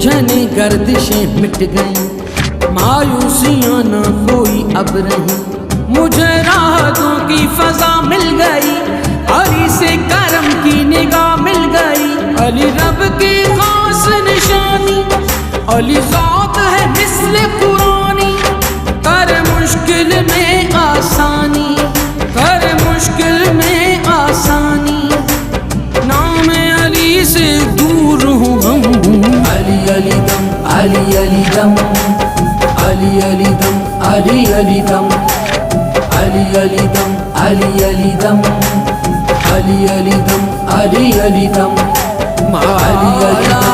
الجھنیں گردشیں مٹ گئیں، مایوسیاں نہ کوئی اب رہیں، مجھے راحتوں کی فضا مل گئی، علی سے کرم کی نگاہ مل گئی، علی رب کی خاص نشانی، علی ذات ہے مثل قرآنی، کر مشکل میں آسانی، کر مشکل میں آسانی، نام علی سے دور ہوں ہم، علی علی دم، علی علی دم، علی علی دم، علی علی دم، علی علی دم، علی علی دم، علی علی دم، علی علی دم، علی علی دم۔